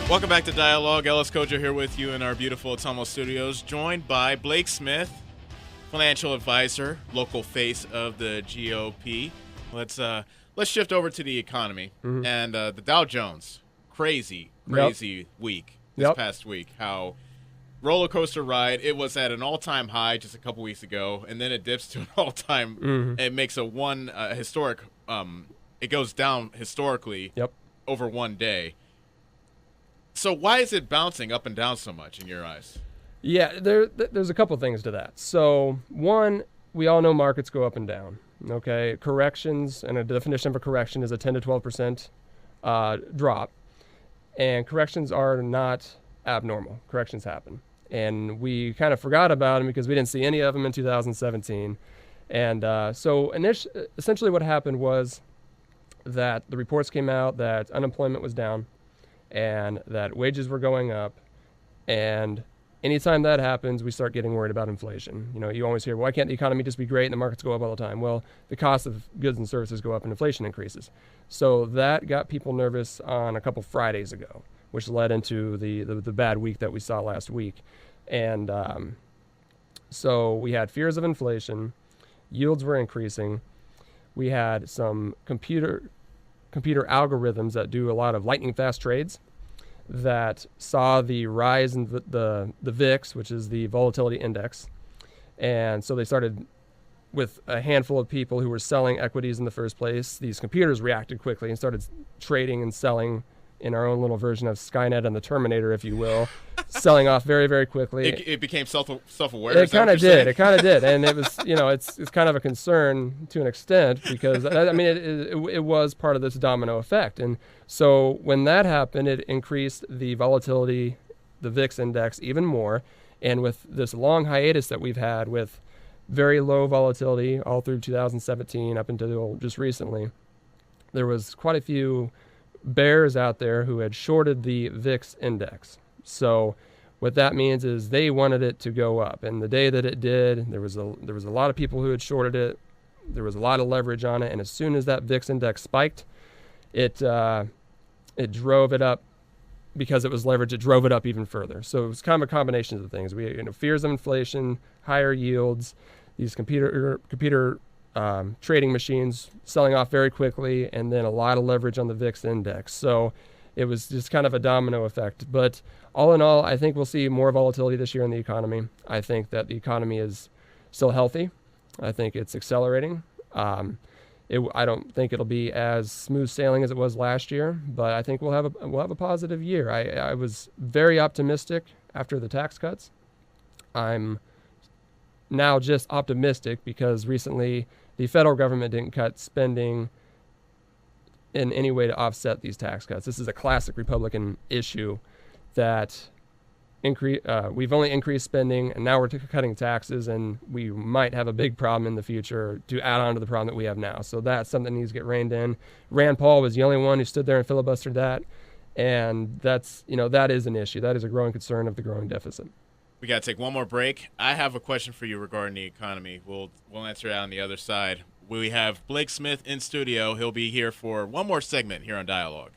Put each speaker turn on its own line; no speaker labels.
Welcome back to Dialogue. Ellis Kojo here with you in our beautiful Ottumwa studios, joined by Blake Smith, financial advisor, local face of the GOP. Let's shift over to the economy and the Dow Jones. Crazy week this past week. How roller coaster ride. It was at an all-time high just a couple weeks ago, and then it dips to an all-time. It makes a historic. It goes down historically over one day. So why is it bouncing up and down so much in your eyes?
Yeah, there's a couple things to that. So one, we all know markets go up and down. Okay, corrections, and a definition of a correction is a 10 to 12% drop, and corrections are not abnormal. Corrections happen, and we kind of forgot about them because we didn't see any of them in 2017. And so essentially what happened was that the reports came out that unemployment was down and that wages were going up, and anytime that happens, we start getting worried about inflation. You know, you always hear, why can't the economy just be great and the markets go up all the time? Well, the cost of goods and services go up and inflation increases. So that got people nervous on a couple Fridays ago, which led into the bad week that we saw last week. And so we had fears of inflation, yields were increasing, we had some computer algorithms that do a lot of lightning fast trades that saw the rise in the VIX, which is the volatility index. And so they started with a handful of people who were selling equities in the first place. These computers reacted quickly and started trading and selling in our own little version of Skynet and the Terminator, if you will, selling off very, very quickly.
It became self-aware.
It kind of did. It kind of did. And it was, it's kind of a concern to an extent because, I mean, it was part of this domino effect. And so when that happened, it increased the volatility, the VIX index even more. And with this long hiatus that we've had with very low volatility all through 2017 up until just recently, there was quite a few bears out there who had shorted the VIX index. So what that means is they wanted it to go up. And the day that it did, there was a lot of people who had shorted it. There was a lot of leverage on it. And as soon as that VIX index spiked, it drove it up. Because it was leveraged, it drove it up even further. So it was kind of a combination of the things. We fears of inflation, higher yields, these computer trading machines selling off very quickly, and then a lot of leverage on the VIX index. So it was just kind of a domino effect. But all in all, I think we'll see more volatility this year in the economy. I think that the economy is still healthy. I think it's accelerating. I don't think it'll be as smooth sailing as it was last year, but I think we'll have a positive year. I was very optimistic after the tax cuts. I'm now just optimistic because recently the federal government didn't cut spending in any way to offset these tax cuts. This is a classic Republican issue that we've only increased spending, and now we're cutting taxes, and we might have a big problem in the future to add on to the problem that we have now. So that's something that needs to get reined in. Rand Paul was the only one who stood there and filibustered that, and that is an issue. That is a growing concern of the growing deficit.
We got to take one more break. I have a question for you regarding the economy. We'll answer it on the other side. We have Blake Smith in studio. He'll be here for one more segment here on Dialogue.